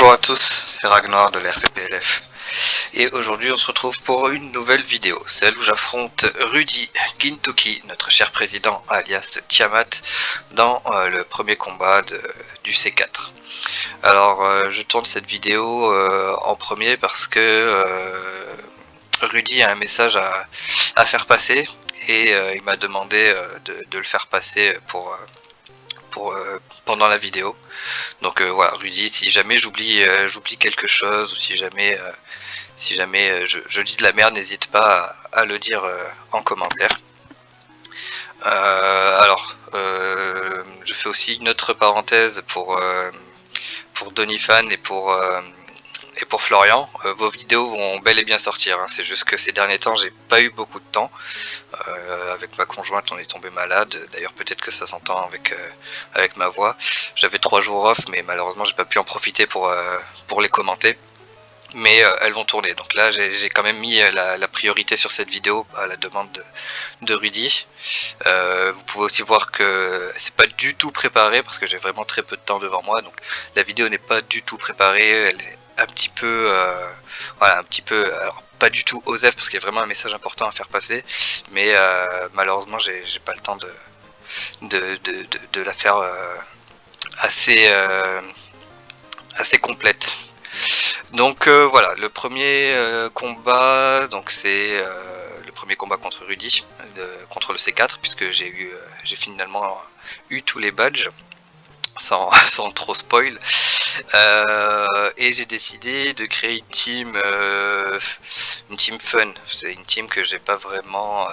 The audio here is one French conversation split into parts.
Bonjour à tous, c'est Ragnar de l'RPPLF. Et aujourd'hui on se retrouve pour une nouvelle vidéo, celle où j'affronte Rudy Gintoki, notre cher président alias Tiamat, dans le premier combat du C4. Alors je tourne cette vidéo en premier parce que Rudy a un message à faire passer et il m'a demandé de le faire passer pendant la vidéo. Donc voilà, Rudy, si jamais j'oublie quelque chose ou si jamais je dis de la merde, n'hésite pas à le dire en commentaire. Je fais aussi une autre parenthèse pour Donifan et pour Florian. Vos vidéos vont bel et bien sortir, hein. C'est juste que ces derniers temps j'ai pas eu beaucoup de temps. Avec ma conjointe on est tombé malade, d'ailleurs peut-être que ça s'entend avec ma voix. J'avais 3 jours off mais malheureusement j'ai pas pu en profiter pour les commenter. Mais elles vont tourner, donc là j'ai quand même mis la priorité sur cette vidéo à la demande de Rudy. Vous pouvez aussi voir que c'est pas du tout préparé parce que j'ai vraiment très peu de temps devant moi, donc la vidéo n'est pas du tout préparée, elle est un petit peu voilà, un petit peu, alors pas du tout osef parce qu'il y a vraiment un message important à faire passer, mais malheureusement j'ai pas le temps de la faire assez complète. Donc voilà, le premier combat, donc c'est le premier combat contre Rudy, contre le C4, puisque j'ai finalement eu tous les badges, sans trop spoil. Et j'ai décidé de créer une team fun. C'est une team que j'ai pas vraiment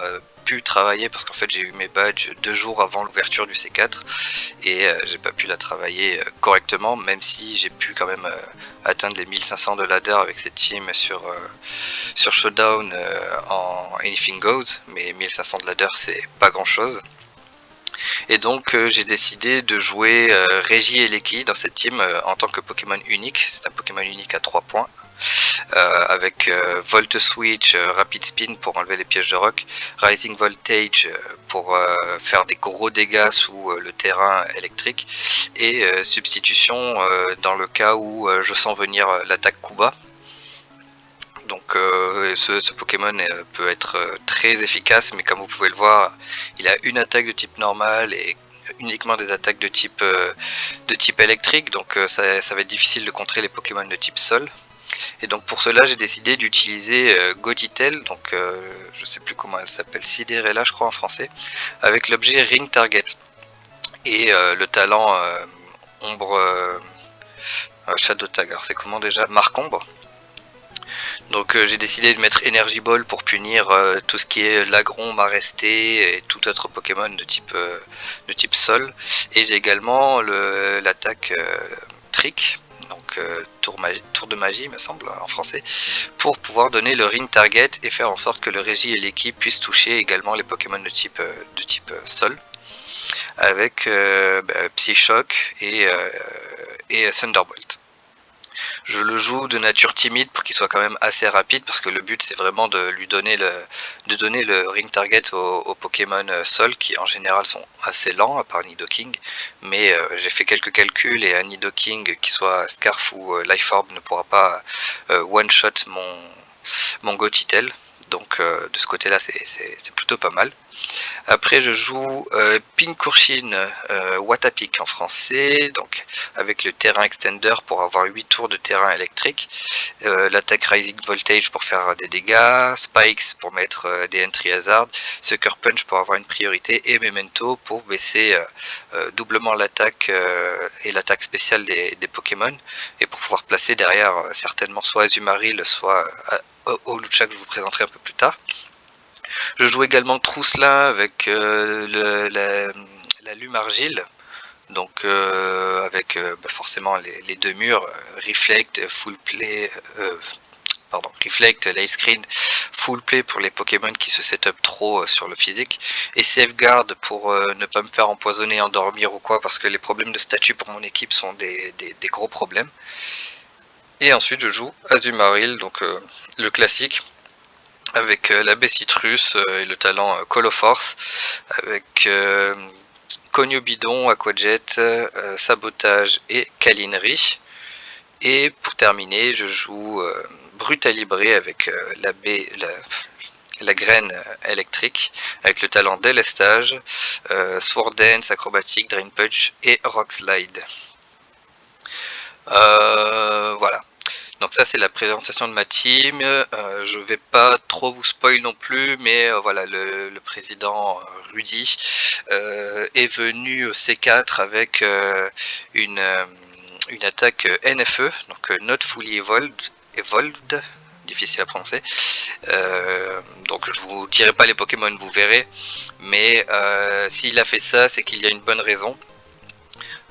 pu travailler parce qu'en fait j'ai eu mes badges 2 jours avant l'ouverture du C4 et j'ai pas pu la travailler correctement, même si j'ai pu quand même atteindre les 1500 de ladder avec cette team sur Showdown en Anything Goes, mais 1500 de ladder c'est pas grand chose. Et donc j'ai décidé de jouer Reggie et Leki dans cette team en tant que Pokémon unique. C'est un Pokémon unique à 3 points. Avec Volt Switch, Rapid Spin pour enlever les pièges de rock, Rising Voltage pour faire des gros dégâts sous le terrain électrique, et Substitution dans le cas où je sens venir l'attaque Kuba. Donc ce Pokémon peut être très efficace, mais comme vous pouvez le voir, il a une attaque de type normal et uniquement des attaques de type électrique, donc ça va être difficile de contrer les Pokémon de type sol. Et donc pour cela j'ai décidé d'utiliser Gotitel, donc je sais plus comment elle s'appelle, Cinderella je crois en français, avec l'objet Ring Target et le talent Ombre Shadow Tag, alors c'est comment déjà, Marque Ombre. Donc j'ai décidé de mettre Energy Ball pour punir tout ce qui est Lagron, Maresté et tout autre Pokémon de type sol. Et j'ai également l'attaque Trick, donc tour de magie me semble en français, pour pouvoir donner le Ring Target et faire en sorte que le Reggie et l'équipe puissent toucher également les Pokémon de type sol. Avec Psyshock et Thunderbolt. Je le joue de nature timide pour qu'il soit quand même assez rapide parce que le but c'est vraiment de lui donner le ring target aux Pokémon sol qui en général sont assez lents à part Nidoking, mais j'ai fait quelques calculs et un Nidoking qui soit Scarf ou Life Orb ne pourra pas one shot mon Gotitel, donc de ce côté là c'est plutôt pas mal. Après je joue Pinkurchin Watapik en français, donc avec le terrain extender pour avoir 8 tours de terrain électrique, l'attaque Rising Voltage pour faire des dégâts, Spikes pour mettre des entry hazard, Sucker Punch pour avoir une priorité et Memento pour baisser doublement l'attaque et l'attaque spéciale des Pokémon, et pour pouvoir placer derrière certainement soit Azumarill soit Hawlucha que je vous présenterai un peu plus tard. Je joue également Trousselin avec la Lume Argile, donc avec forcément les deux murs, Reflect, Full Play, Reflect, Light Screen, Full Play pour les Pokémon qui se setup trop sur le physique, et Safeguard pour ne pas me faire empoisonner, endormir ou quoi, parce que les problèmes de statut pour mon équipe sont des gros problèmes. Et ensuite je joue Azumarill, donc le classique, avec l'abbé Citrus et le talent Coloforce, avec Cognobidon, Aquajet, Sabotage et Câlinerie. Et pour terminer, je joue Brut Libré avec la graine électrique, avec le talent délestage, Sword Dance, acrobatique, Drain Punch et Rock Slide. Voilà. Donc ça c'est la présentation de ma team. Je vais pas trop vous spoil non plus, mais voilà, le président Rudy est venu au C4 avec une, euh, une attaque NFE, donc Not Fully Evolved, difficile à prononcer. Donc je vous dirai pas les Pokémon, vous verrez, mais s'il a fait ça, c'est qu'il y a une bonne raison.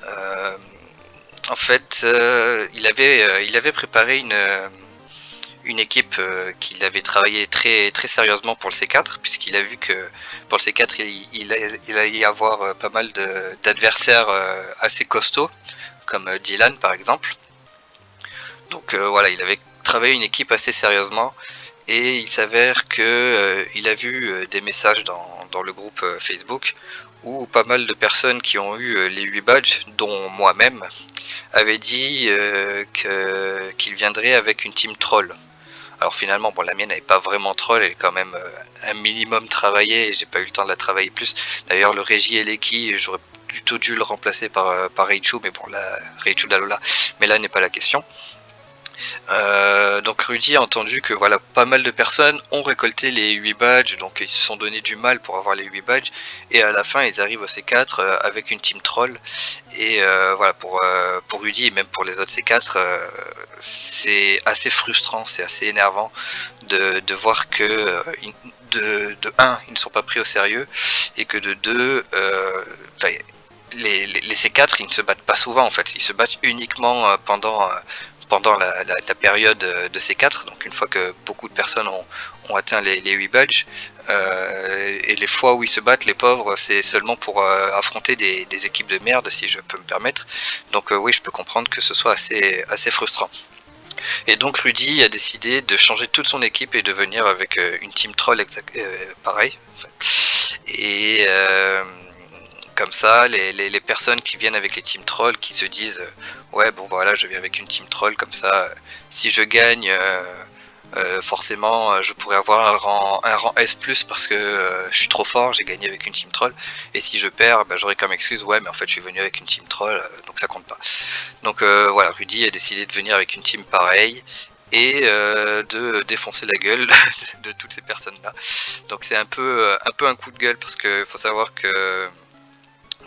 Euh, En fait, il avait préparé une équipe qu'il avait travaillé très sérieusement pour le C4, puisqu'il a vu que pour le C4, il allait y avoir pas mal d'adversaires assez costauds, comme Dylan par exemple. Donc voilà, il avait travaillé une équipe assez sérieusement, et il s'avère que il a vu des messages dans le groupe Facebook où pas mal de personnes qui ont eu les 8 badges, dont moi-même, avait dit qu'il viendrait avec une team troll. Alors finalement, bon, la mienne n'est pas vraiment troll, elle est quand même un minimum travaillée, et j'ai pas eu le temps de la travailler plus. D'ailleurs, le Régi Eleki, j'aurais plutôt dû le remplacer par Raichu, mais bon, là, Raichu d'Alola, mais là n'est pas la question. Donc Rudy a entendu que voilà, pas mal de personnes ont récolté les 8 badges, donc ils se sont donné du mal pour avoir les 8 badges, et à la fin ils arrivent au C4 avec une team troll, et voilà, pour Rudy et même pour les autres C4, c'est assez frustrant, c'est assez énervant de voir que de 1, ils ne sont pas pris au sérieux, et que de 2, les C4 ils ne se battent pas souvent en fait, ils se battent uniquement pendant la période de C4, donc une fois que beaucoup de personnes ont atteint les 8 badges, et les fois où ils se battent, les pauvres, c'est seulement pour affronter des équipes de merde, si je peux me permettre. Donc oui, je peux comprendre que ce soit assez frustrant. Et donc Rudy a décidé de changer toute son équipe et de venir avec une team troll pareil. En fait. Et comme ça, les personnes qui viennent avec les team trolls, qui se disent ouais bon voilà, je viens avec une team troll, comme ça si je gagne forcément je pourrais avoir un rang S+, parce que je suis trop fort, j'ai gagné avec une team troll, et si je perds, bah, j'aurais comme excuse ouais mais en fait je suis venu avec une team troll, donc ça compte pas. Donc voilà, Rudy a décidé de venir avec une team pareille et de défoncer la gueule de toutes ces personnes là. Donc c'est un peu un coup de gueule, parce que faut savoir que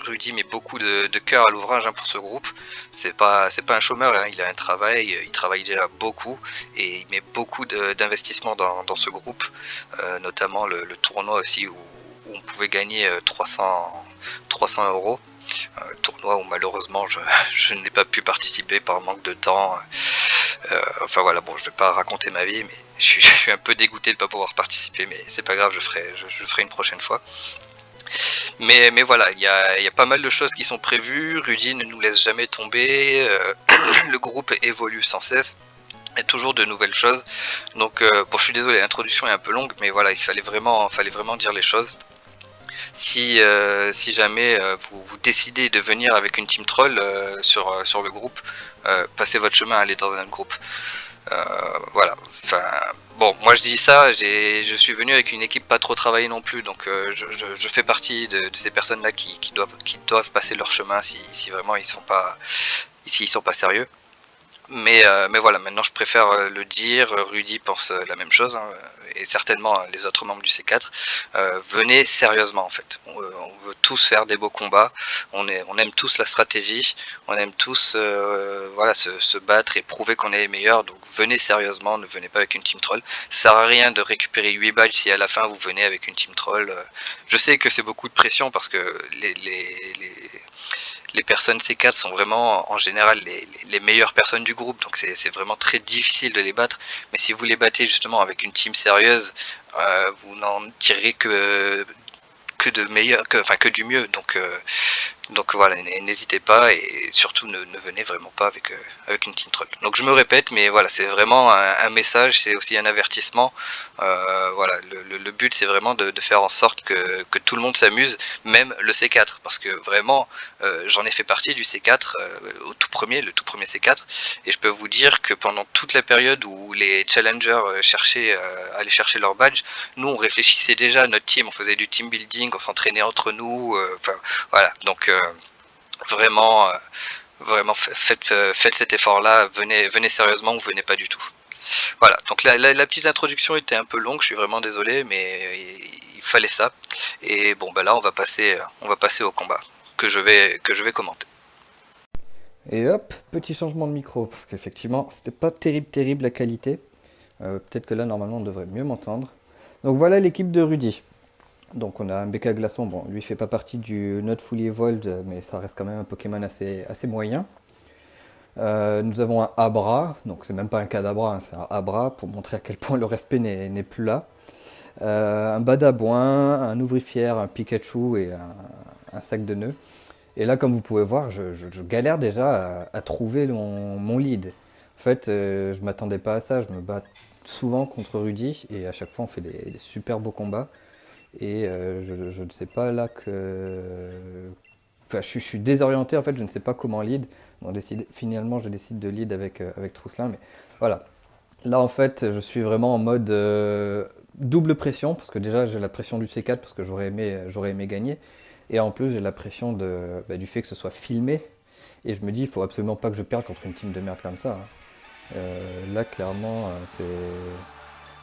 Rudy met beaucoup de cœur à l'ouvrage pour ce groupe. C'est pas un chômeur, hein, il a un travail, il travaille déjà beaucoup, et il met beaucoup d'investissement dans ce groupe, notamment le tournoi aussi où on pouvait gagner 300 euros. Tournoi où malheureusement je n'ai pas pu participer par manque de temps. Enfin voilà, bon, je vais pas raconter ma vie, mais je suis un peu dégoûté de ne pas pouvoir participer, mais c'est pas grave, je ferai une prochaine fois. Mais voilà, il y a pas mal de choses qui sont prévues. Rudy ne nous laisse jamais tomber. Le groupe évolue sans cesse. Il y a toujours de nouvelles choses. Donc, bon, je suis désolé, l'introduction est un peu longue, mais voilà, il fallait vraiment dire les choses. Si jamais vous décidez de venir avec une team troll sur le groupe, passez votre chemin, allez dans un autre groupe. Voilà. Enfin, bon, moi je dis ça, je suis venu avec une équipe pas trop travaillée non plus, donc je fais partie de ces personnes-là qui doivent passer leur chemin si vraiment ils sont pas sérieux. Mais voilà, maintenant je préfère le dire. Rudy pense la même chose, hein, et certainement les autres membres du C4. Venez sérieusement en fait. On veut tous faire des beaux combats. On aime tous la stratégie. On aime tous voilà, se battre et prouver qu'on est les meilleurs. Donc venez sérieusement, ne venez pas avec une team troll. Ça sert à rien de récupérer 8 badges si à la fin vous venez avec une team troll. Je sais que c'est beaucoup de pression, parce que les personnes C4 sont vraiment en général les meilleures personnes du groupe, donc c'est vraiment très difficile de les battre. Mais si vous les battez justement avec une team sérieuse, vous n'en tirerez que de meilleur, enfin que du mieux. Donc Donc voilà, n'hésitez pas et surtout ne venez vraiment pas avec une team troll. Donc je me répète, mais voilà, c'est vraiment un message, c'est aussi un avertissement. Voilà, le but c'est vraiment de faire en sorte que tout le monde s'amuse, même le C4, parce que vraiment, j'en ai fait partie du C4 le tout premier C4, et je peux vous dire que pendant toute la période où les challengers allaient chercher leur badge, nous on réfléchissait déjà à notre team, on faisait du team building, on s'entraînait entre nous, enfin voilà, donc vraiment, vraiment faites cet effort-là, venez sérieusement ou venez pas du tout. Voilà, donc la petite introduction était un peu longue, je suis vraiment désolé, mais il fallait ça. Et bon, bah là, on va passer au combat que je vais commenter. Et hop, petit changement de micro, parce qu'effectivement, c'était pas terrible la qualité. Peut-être que là, normalement, on devrait mieux m'entendre. Donc voilà l'équipe de Rudy. Donc on a un BK Glaçon, bon, lui fait pas partie du Not Fully Evolved, mais ça reste quand même un Pokémon assez moyen. Nous avons un Abra, donc c'est même pas un Kadabra, hein, c'est un Abra, pour montrer à quel point le respect n'est plus là. Un Badabouin, un Ouvrifière, un Pikachu et un sac de nœuds. Et là, comme vous pouvez voir, je galère déjà à trouver mon lead. En fait, je m'attendais pas à ça. Je me bats souvent contre Rudy et à chaque fois on fait des super beaux combats. Et je ne sais pas là que. Enfin, je suis désorienté en fait, je ne sais pas comment lead. Bon, finalement, je décide de lead avec Trousselin, mais voilà. Là, en fait, je suis vraiment en mode double pression, parce que déjà, j'ai la pression du C4, parce que j'aurais aimé gagner. Et en plus, j'ai la pression du fait que ce soit filmé. Et je me dis, il faut absolument pas que je perde contre une team de merde comme ça, hein. Là, clairement,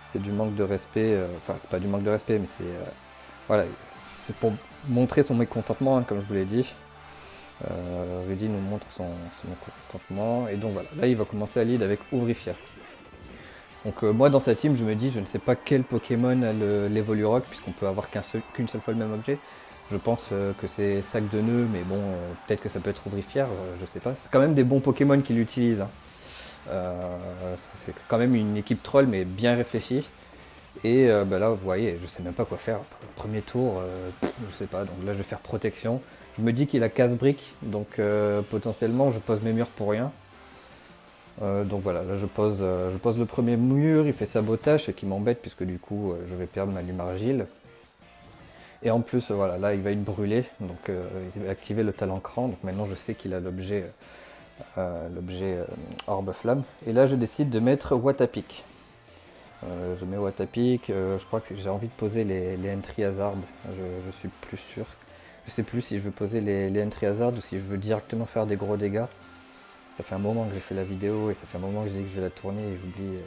c'est du manque de respect. Enfin, c'est pas du manque de respect, mais voilà, c'est pour montrer son mécontentement, hein, comme je vous l'ai dit. Rudy nous montre son mécontentement. Et donc voilà, là, il va commencer à lead avec Ouvrifière. Donc moi dans sa team je me dis je ne sais pas quel Pokémon a l'Evolurock puisqu'on peut avoir qu'une seule fois le même objet. Je pense que c'est Sac de Nœuds mais bon peut-être que ça peut être Ouvrifière, je sais pas. C'est quand même des bons Pokémon qui l'utilisent, hein. C'est quand même une équipe troll mais bien réfléchie. Et là vous voyez je sais même pas quoi faire. Premier tour, je sais pas, donc là je vais faire protection. Je me dis qu'il a casse-brique donc potentiellement je pose mes murs pour rien. Donc voilà, là je pose le premier mur, il fait sabotage, ce qui m'embête puisque du coup je vais perdre ma lume argile. Et en plus voilà, là il va être brûlé, donc il va activer le talent cran, donc maintenant je sais qu'il a l'objet orbe flamme. Et là je décide de mettre Watapic. Je mets Watapic, je crois que j'ai envie de poser les Entry Hazard, je suis plus sûr. Je sais plus si je veux poser les Entry Hazard ou si je veux directement faire des gros dégâts. Ça fait un moment que j'ai fait la vidéo et ça fait un moment que je dis que je vais la tourner et j'oublie.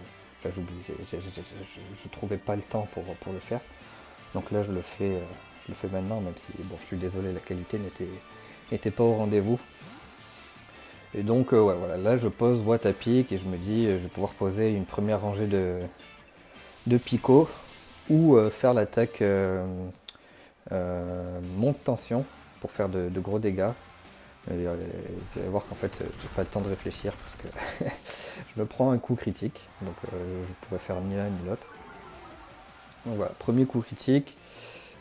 Je trouvais pas le temps pour le faire. Donc là je le fais maintenant, même si bon je suis désolé, la qualité n'était pas au rendez-vous. Et donc ouais voilà, là je pose Watapic et je me dis je vais pouvoir poser une première rangée de picots ou faire l'attaque monte tension pour faire de gros dégâts. Et vous allez voir qu'en fait, j'ai pas le temps de réfléchir parce que je me prends un coup critique. Donc je pourrais faire ni l'un ni l'autre. Donc voilà, premier coup critique.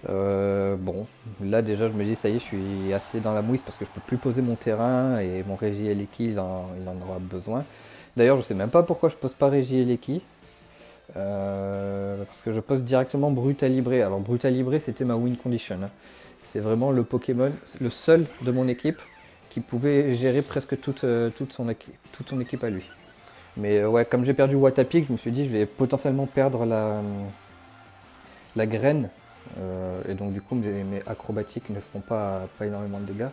Bon, là déjà je me dis ça y est, je suis assez dans la mouise parce que je peux plus poser mon terrain et mon Régi Eleki il en aura besoin. D'ailleurs je sais même pas pourquoi je pose pas Régi Eleki. Parce que je pose directement Brutalibré. Alors Brutalibré c'était ma win condition, hein. C'est vraiment le Pokémon, le seul de mon équipe qui pouvait gérer presque toute son équipe à lui. Mais ouais, comme j'ai perdu Watapic, je me suis dit je vais potentiellement perdre la graine. Et donc du coup mes acrobatiques ne feront pas énormément de dégâts.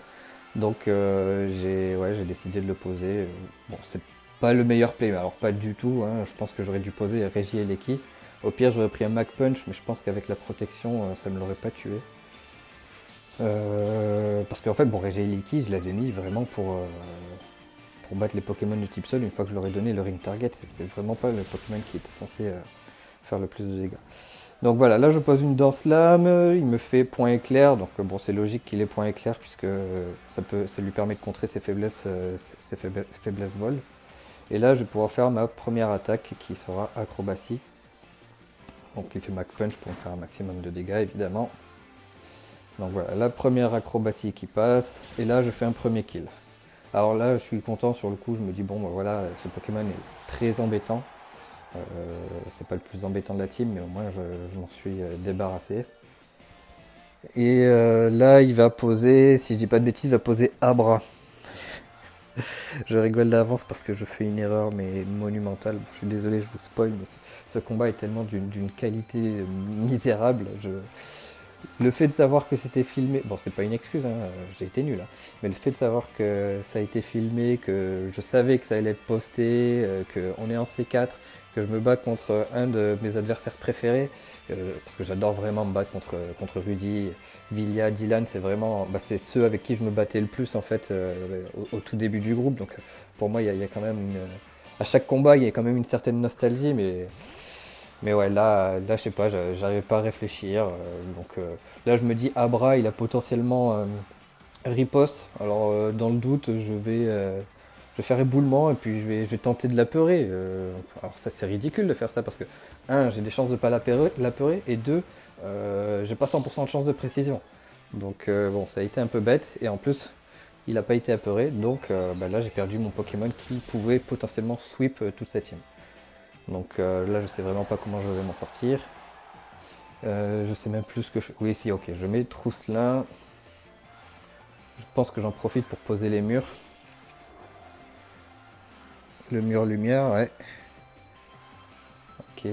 Donc j'ai décidé de le poser. Bon, c'est pas le meilleur play, mais alors pas du tout, hein. Je pense que j'aurais dû poser Régi Eleki. Au pire j'aurais pris un Mac Punch, mais je pense qu'avec la protection ça me l'aurait pas tué. Parce qu'en fait, bon, Regieleki, je l'avais mis vraiment pour battre les Pokémon de type sol une fois que je leur ai donné le ring target. C'est vraiment pas le Pokémon qui était censé faire le plus de dégâts. Donc voilà, là je pose une danse lame, il me fait point éclair, donc bon c'est logique qu'il ait point éclair puisque ça lui permet de contrer ses faiblesses vol. Et là je vais pouvoir faire ma première attaque qui sera acrobatie. Donc il fait Mac Punch pour me faire un maximum de dégâts évidemment. Donc voilà, la première acrobatie qui passe, et là je fais un premier kill. Alors là je suis content sur le coup, je me dis bon bah voilà, ce Pokémon est très embêtant. Euh, c'est pas le plus embêtant de la team, mais au moins je m'en suis débarrassé. Et là il va poser, si je dis pas de bêtises, il va poser Abra. Je rigole d'avance parce que je fais une erreur mais monumentale. Bon, je suis désolé, je vous spoil, mais ce combat est tellement d'une qualité misérable. Le fait de savoir que c'était filmé, bon c'est pas une excuse, hein, j'ai été nul, hein, mais le fait de savoir que ça a été filmé, que je savais que ça allait être posté, qu'on est en C4, que je me bats contre un de mes adversaires préférés, parce que j'adore vraiment me battre contre Rudy, Villia, Dylan, c'est vraiment, bah, c'est ceux avec qui je me battais le plus en fait au tout début du groupe, donc pour moi il y a quand même à chaque combat il y a quand même une certaine nostalgie, mais ouais, là, je sais pas, j'arrive pas à réfléchir. Là, je me dis, Abra, il a potentiellement riposte. Alors, dans le doute, je vais faire éboulement et puis je vais tenter de l'apeurer. Alors, ça, c'est ridicule de faire ça parce que, un, j'ai des chances de pas l'apeurer et deux, j'ai pas 100% de chance de précision. Donc, bon, ça a été un peu bête et en plus, il n'a pas été apeuré. Donc, bah, là, j'ai perdu mon Pokémon qui pouvait potentiellement sweep toute cette team. Donc là, je sais vraiment pas comment je vais m'en sortir. Je sais même plus ce que je... Oui, si, ok. Je mets Trousselin. Je pense que j'en profite pour poser les murs. Le mur lumière, ouais. Ok.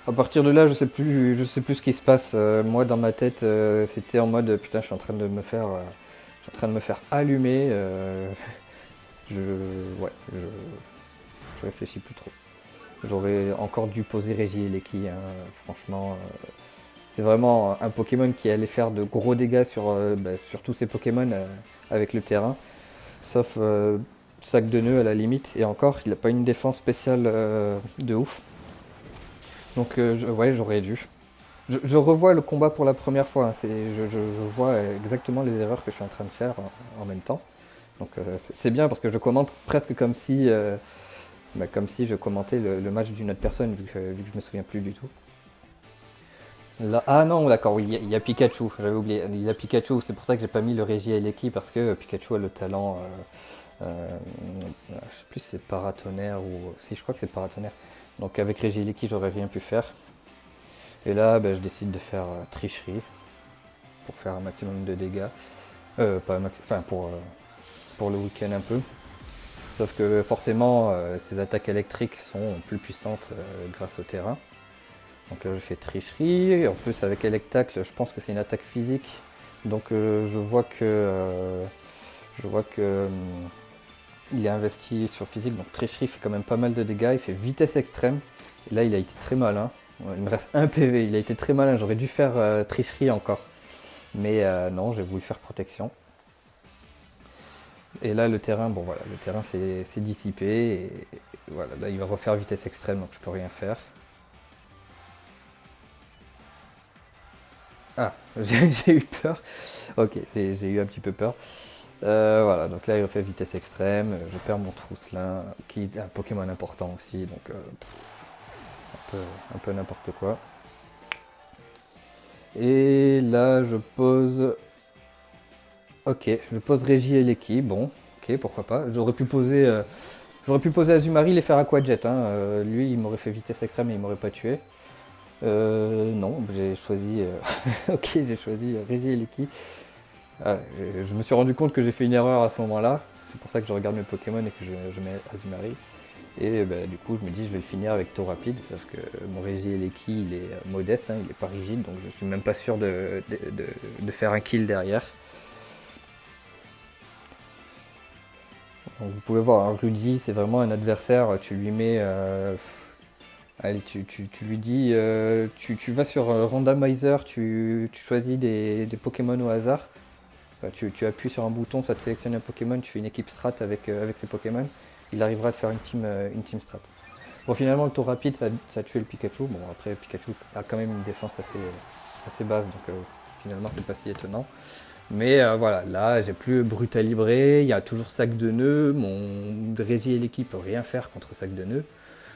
À partir de là, je sais plus ce qui se passe. Moi, dans ma tête, c'était en mode putain, je suis en train de me faire allumer. Ouais, je réfléchis plus trop. J'aurais encore dû poser Régie et Leki, hein, franchement. C'est vraiment un Pokémon qui allait faire de gros dégâts sur tous ces Pokémon avec le terrain. Sauf sac de nœuds à la limite. Et encore, il n'a pas une défense spéciale de ouf. Donc ouais, j'aurais dû. Je revois le combat pour la première fois, hein. Je vois exactement les erreurs que je suis en train de faire en même temps. Donc c'est bien parce que je commente presque comme si je commentais le match d'une autre personne, vu que je me souviens plus du tout. Là, ah non, d'accord, oui, il y a Pikachu, j'avais oublié. Il y a Pikachu, c'est pour ça que j'ai pas mis le Régie et Eleki, parce que Pikachu a le talent. Je sais plus si c'est paratonnerre ou. Si, je crois que c'est paratonnerre. Donc avec Régie et Eleki, j'aurais rien pu faire. Et là, ben, je décide de faire tricherie pour faire un maximum de dégâts. Pas un enfin, pour le week-end un peu. Sauf que forcément, ces attaques électriques sont plus puissantes grâce au terrain. Donc là, je fais tricherie. En plus, avec Electacle, je pense que c'est une attaque physique. Donc je vois que il est investi sur physique. Donc tricherie fait quand même pas mal de dégâts. Il fait vitesse extrême. Et là, il a été très malin. Ouais, il me reste un PV. Il a été très malin. J'aurais dû faire tricherie encore. Mais non, j'ai voulu faire protection. Et là, le terrain, bon voilà, le terrain c'est dissipé. Et voilà, là, il va refaire vitesse extrême. Donc je peux rien faire. Ah, j'ai eu peur. Ok, j'ai eu un petit peu peur. Voilà, donc là il refait vitesse extrême. Je perds mon Trousselin, qui est un Pokémon important aussi, donc un peu n'importe quoi. Et là je pose. Ok, je pose Régie et Leki. Bon, ok, pourquoi pas. J'aurais pu poser Azumarill et faire Aquajet. Hein. Lui il m'aurait fait vitesse extrême et il m'aurait pas tué. Non, j'ai choisi. Ok, j'ai choisi Régie et Leki. Ah, je me suis rendu compte que j'ai fait une erreur à ce moment-là. C'est pour ça que je regarde mes Pokémon et que je mets Azumarill. Et bah, du coup, je me dis, je vais le finir avec Taux Rapide. Sauf que mon Régie Eleki, il est modeste, hein, il n'est pas rigide. Donc je suis même pas sûr de faire un kill derrière. Donc vous pouvez voir, hein, Rudy, c'est vraiment un adversaire. Tu lui mets. Allez, tu lui dis. Tu vas sur Randomizer, tu choisis des Pokémon au hasard. Enfin, tu appuies sur un bouton, ça te sélectionne un Pokémon, tu fais une équipe strat avec ces Pokémon. Il arrivera à te faire une team strat. Bon, finalement, le tour rapide, ça a tué le Pikachu. Bon, après, Pikachu a quand même une défense assez basse, donc finalement, c'est pas si étonnant. Mais voilà, là, j'ai plus Brutalibré, il y a toujours Sac de Nœuds. Mon Régie et l'équipe peut rien faire contre Sac de Nœuds.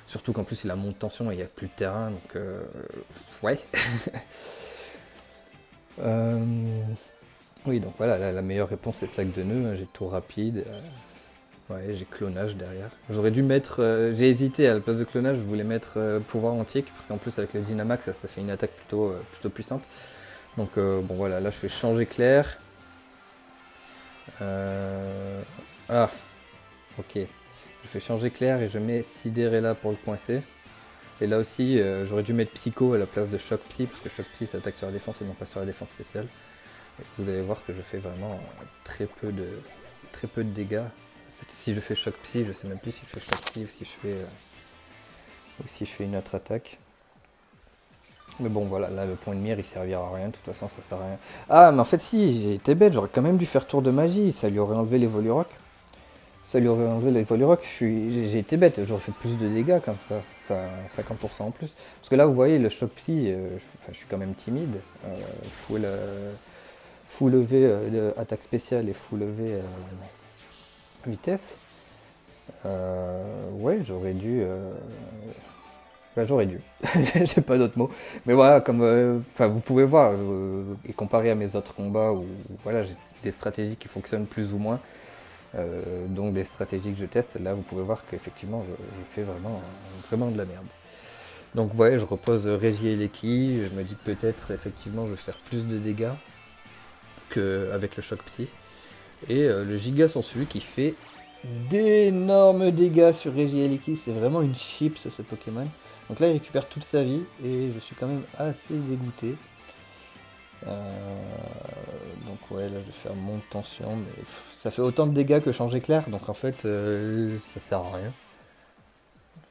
Surtout qu'en plus, il a monte tension et il n'y a plus de terrain, donc ouais. Euh, oui, donc voilà, la meilleure réponse c'est sac de nœuds, hein, j'ai tour rapide, ouais, j'ai clonage derrière. J'aurais dû mettre, j'ai hésité à la place de clonage, je voulais mettre pouvoir antique, parce qu'en plus avec le Dynamax ça fait une attaque plutôt puissante. Donc bon voilà, là je fais changer clair. Euh, Ah, ok. Je fais changer clair et je mets Sidérella pour le coincer. Et là aussi, j'aurais dû mettre Psycho à la place de Choc Psy, parce que Choc Psy s'attaque sur la défense et non pas sur la défense spéciale. Et vous allez voir que je fais vraiment très peu de dégâts. Si je fais Choc Psy, je sais même plus si je fais Choc Psy ou si je fais une autre attaque. Mais bon, voilà, là le point de mire il servira à rien, de toute façon ça sert à rien. Ah, mais en fait, si, j'ai été bête, j'aurais quand même dû faire tour de magie, ça lui aurait enlevé les Rock. Ça lui aurait enlevé les Rock, j'ai été bête, j'aurais fait plus de dégâts comme ça, enfin 50% en plus. Parce que là, vous voyez, le choc psy, je suis quand même timide, full, full levé attaque spéciale et full levé vitesse. Ouais, j'aurais dû. Bah, j'aurais dû. J'ai pas d'autres mots. Mais voilà, comme vous pouvez voir, et comparé à mes autres combats où voilà, j'ai des stratégies qui fonctionnent plus ou moins, donc des stratégies que je teste, là vous pouvez voir qu'effectivement je fais vraiment de la merde. Donc ouais, je repose Régie et Leki, je me dis que peut-être effectivement je vais faire plus de dégâts qu'avec le choc psy. Et le giga Sangsue qui fait d'énormes dégâts sur Régie et Leki, c'est vraiment une chips ce Pokémon. Donc là il récupère toute sa vie et je suis quand même assez dégoûté. Donc ouais, là je vais faire monte tension, mais ça fait autant de dégâts que changer clair, donc en fait ça sert à rien.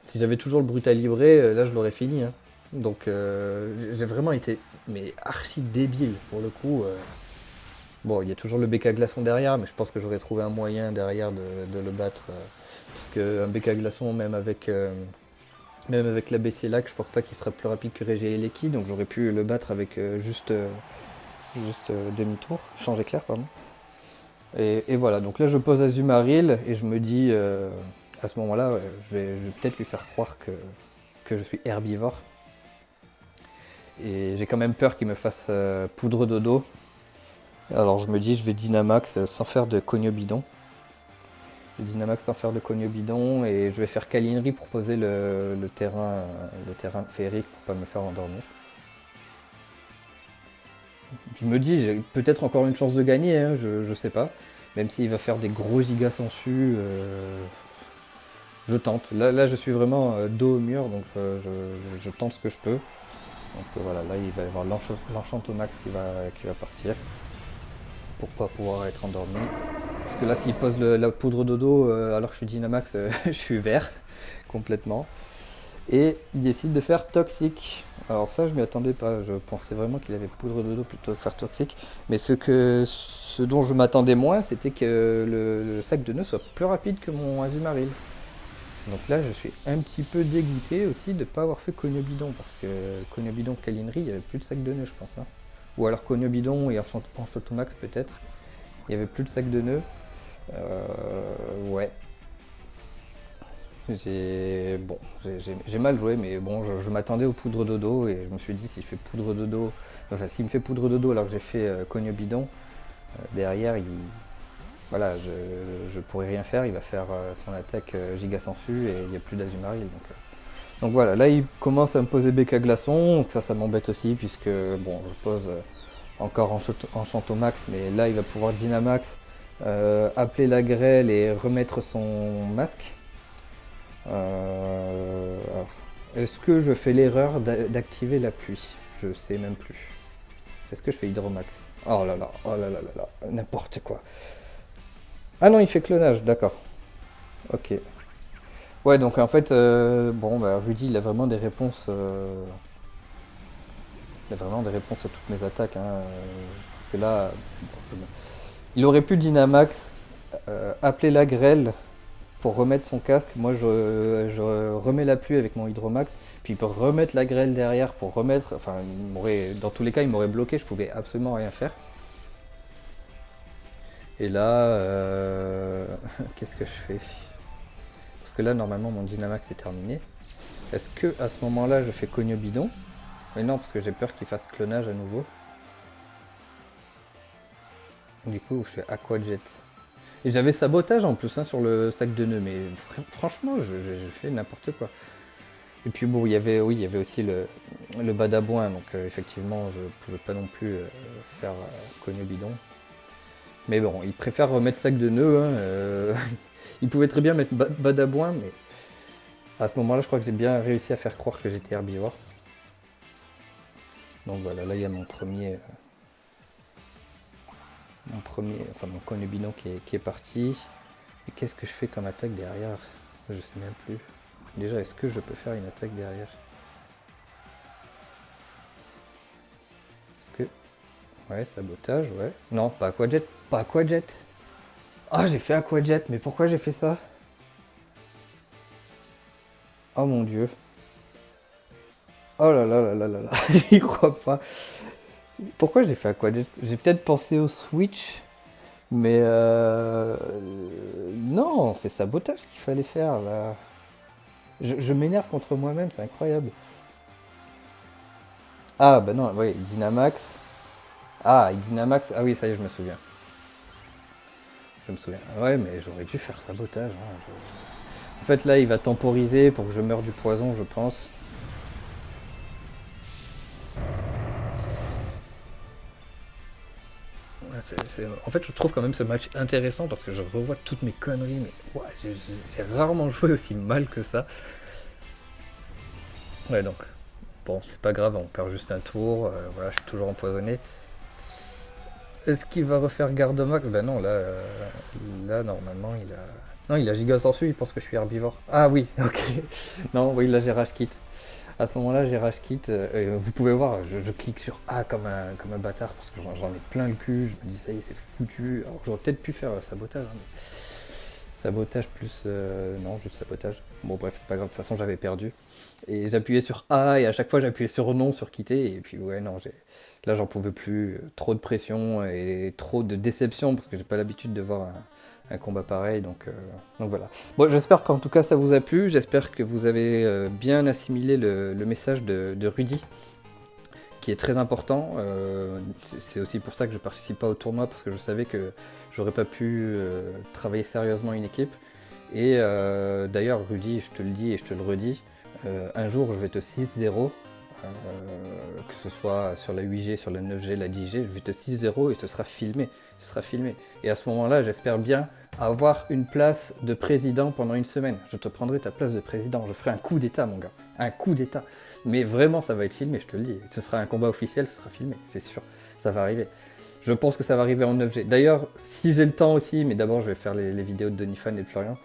Si j'avais toujours le brutalibré, là je l'aurais fini, hein. Donc j'ai vraiment été mais archi débile pour le coup. Bon, il y a toujours le BK glaçon derrière, mais je pense que j'aurais trouvé un moyen derrière de le battre. Parce qu'un BK glaçon, même avec la BC Lac, je pense pas qu'il serait plus rapide que Régé et Leki, donc j'aurais pu le battre avec juste demi-tour, changer clair, pardon. Et voilà, donc là je pose Azumarill et je me dis à ce moment-là, ouais, je vais peut-être lui faire croire que je suis herbivore. Et j'ai quand même peur qu'il me fasse poudre de dos. Alors je me dis, je vais Dynamax sans faire de cogno bidon. Je vais Dynamax sans faire de cogno bidon et je vais faire Câlinerie pour poser le terrain féerique pour pas me faire endormir. Je me dis, j'ai peut-être encore une chance de gagner, hein, je sais pas. Même s'il va faire des gros gigas sensu, je tente. Là, je suis vraiment dos au mur, donc je tente ce que je peux. Donc voilà, là il va y avoir l'Enchantomax qui va partir pour pas pouvoir être endormi. Parce que là, s'il pose la poudre dodo alors que je suis Dynamax, je suis vert complètement. Et il décide de faire toxique. Alors ça, je m'y attendais pas. Je pensais vraiment qu'il avait poudre de dos plutôt que faire toxique. Mais ce dont je m'attendais moins, c'était que le sac de nœuds soit plus rapide que mon Azumarill. Donc là, je suis un petit peu dégoûté aussi de ne pas avoir fait Cognobidon. Parce que Cognobidon Câlinerie, il n'y avait plus de sac de nœuds, je pense, hein. Ou alors Cognobidon et Enchantomax peut-être. Il n'y avait plus de sac de nœuds. Ouais. J'ai mal joué, mais bon, je m'attendais aux poudres de dos et je me suis dit si je fais poudre de dos, enfin s'il me fait poudre de dos alors que j'ai fait cogne bidon, derrière voilà, je pourrais rien faire, il va faire son attaque giga sensu et il n'y a plus d'Azumarill. Donc voilà, là il commence à me poser BK glaçon, donc ça m'embête aussi puisque bon, je pose encore Enchantomax, mais là il va pouvoir Dynamax, appeler la grêle et remettre son masque. Alors, est-ce que je fais l'erreur d'activer la pluie? Je sais même plus. Est-ce que je fais Hydromax? Oh là là, oh là là là là, n'importe quoi. Ah non, il fait clonage, d'accord. Ok. Ouais, donc en fait, bon, bah, Rudy, il a vraiment des réponses. Il a vraiment des réponses à toutes mes attaques, hein, parce que là, bon, il aurait pu Dynamax, appeler la grêle pour remettre son casque. Moi, je remets la pluie avec mon Hydromax, puis il peut remettre la grêle derrière pour remettre. Enfin, dans tous les cas, il m'aurait bloqué, je pouvais absolument rien faire. Et là, qu'est-ce que je fais? Parce que là, normalement, mon Dynamax est terminé. Est-ce que à ce moment-là, je fais Cognobidon? Mais non, parce que j'ai peur qu'il fasse clonage à nouveau. Du coup, je fais Aquajet. Et j'avais sabotage en plus hein, sur le sac de nœuds, mais franchement, j'ai fait n'importe quoi. Et puis bon, il y avait aussi le badabouin, donc effectivement, je pouvais pas non plus faire cogne bidon. Mais bon, il préfère remettre sac de nœuds. Hein, il pouvait très bien mettre badabouin, mais à ce moment-là, je crois que j'ai bien réussi à faire croire que j'étais herbivore. Donc voilà, là il y a mon cogne bidon qui est parti. Et qu'est-ce que je fais comme attaque derrière? Je sais même plus. Déjà, est-ce que je peux faire une attaque derrière? Est-ce que... Ouais, sabotage, ouais. Non, pas Aquajet, pas Aquajet. Ah, j'ai fait Aquajet, mais pourquoi j'ai fait ça? Oh mon dieu. Oh là là là là là là, j'y crois pas. Pourquoi j'ai fait Aquajet? J'ai peut-être pensé au Switch, mais non, c'est sabotage qu'il fallait faire là. Je m'énerve contre moi-même, c'est incroyable. Ah bah non, oui, Dynamax. Ah, Dynamax, ah oui, ça y est, je me souviens. Je me souviens. Ouais, mais j'aurais dû faire sabotage. Hein, En fait, là, il va temporiser pour que je meure du poison, je pense. En fait, je trouve quand même ce match intéressant parce que je revois toutes mes conneries, mais ouais, j'ai rarement joué aussi mal que ça. Ouais, donc, bon, c'est pas grave, on perd juste un tour, voilà, je suis toujours empoisonné. Est-ce qu'il va refaire garde-max? Ben non, là, normalement, il a... Non, il a giga sensu, il pense que je suis herbivore. Ah oui, ok. Non, oui, là, j'ai rage quit. À ce moment-là, j'ai rage quit. Vous pouvez voir, je clique sur A comme un bâtard parce que j'en ai plein le cul. Je me dis, ça y est, c'est foutu. Alors, j'aurais peut-être pu faire sabotage. Hein, mais sabotage plus. Non, juste sabotage. Bon, bref, c'est pas grave. De toute façon, j'avais perdu. Et j'appuyais sur A et à chaque fois, j'appuyais sur non, sur quitter. Et puis, ouais, non, là, j'en pouvais plus. Trop de pression et trop de déception parce que j'ai pas l'habitude de voir un combat pareil, donc voilà. Bon, j'espère qu'en tout cas ça vous a plu, j'espère que vous avez bien assimilé le message de Rudy, qui est très important. C'est aussi pour ça que je participe pas au tournoi, parce que je savais que j'aurais pas pu travailler sérieusement une équipe. Et d'ailleurs, Rudy, je te le dis et je te le redis, un jour je vais te 6-0. Que ce soit sur la 8G, sur la 9G, la 10G, je vais te 6-0 et ce sera filmé. Ce sera filmé. Et à ce moment-là, j'espère bien avoir une place de président pendant une semaine. Je te prendrai ta place de président. Je ferai un coup d'état, mon gars. Un coup d'état. Mais vraiment, ça va être filmé, je te le dis. Ce sera un combat officiel, ce sera filmé, c'est sûr. Ça va arriver. Je pense que ça va arriver en 9G. D'ailleurs, si j'ai le temps aussi, mais d'abord je vais faire les vidéos de Donifan et de Florian,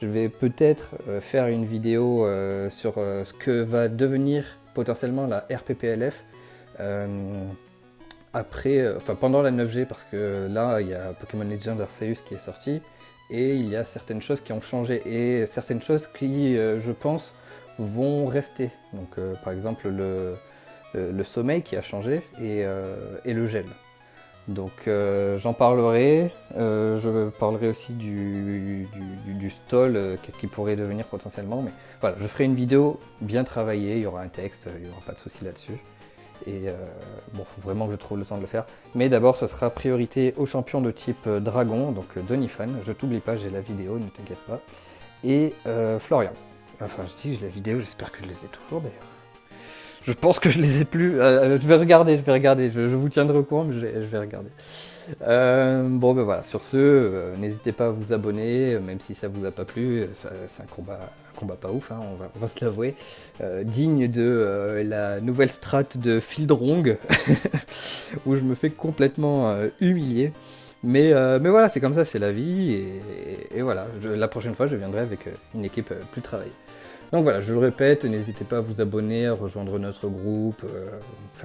je vais peut-être faire une vidéo sur ce que va devenir potentiellement la RPPLF pendant la 9G, parce que là il y a Pokémon Legends Arceus qui est sorti et il y a certaines choses qui ont changé et certaines choses qui, je pense, vont rester. Donc par exemple le sommeil qui a changé et le gel. Donc j'en parlerai, je parlerai aussi du stall, qu'est-ce qu'il pourrait devenir potentiellement, mais voilà, je ferai une vidéo bien travaillée, il y aura un texte, il n'y aura pas de souci là-dessus. Et bon, faut vraiment que je trouve le temps de le faire. Mais d'abord, ce sera priorité aux champions de type dragon, donc Donifan, je t'oublie pas, j'ai la vidéo, ne t'inquiète pas. Et Florian. Enfin, je dis j'ai la vidéo, j'espère que je les ai toujours d'ailleurs. Je pense que je les ai plus. Je vais regarder. Je vous tiendrai au courant, mais je vais regarder. Bon, ben voilà. Sur ce, n'hésitez pas à vous abonner, même si ça vous a pas plu. C'est un combat pas ouf, hein, on va se l'avouer. Digne de la nouvelle strate de Fieldrong, où je me fais complètement humilier. Mais voilà, c'est comme ça, c'est la vie. Et voilà, la prochaine fois, je viendrai avec une équipe plus travaillée. Donc voilà, je le répète, n'hésitez pas à vous abonner, à rejoindre notre groupe.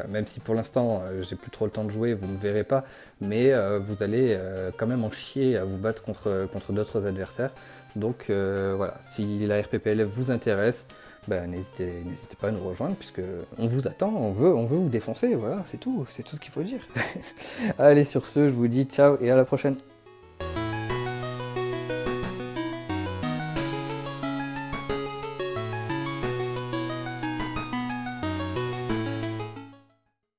Même si pour l'instant j'ai plus trop le temps de jouer, vous ne le verrez pas, mais vous allez quand même en chier à vous battre contre d'autres adversaires. Donc voilà, si la RPPLF vous intéresse, n'hésitez pas à nous rejoindre, puisque on vous attend, on veut vous défoncer, voilà, c'est tout ce qu'il faut dire. Allez, sur ce, je vous dis ciao et à la prochaine.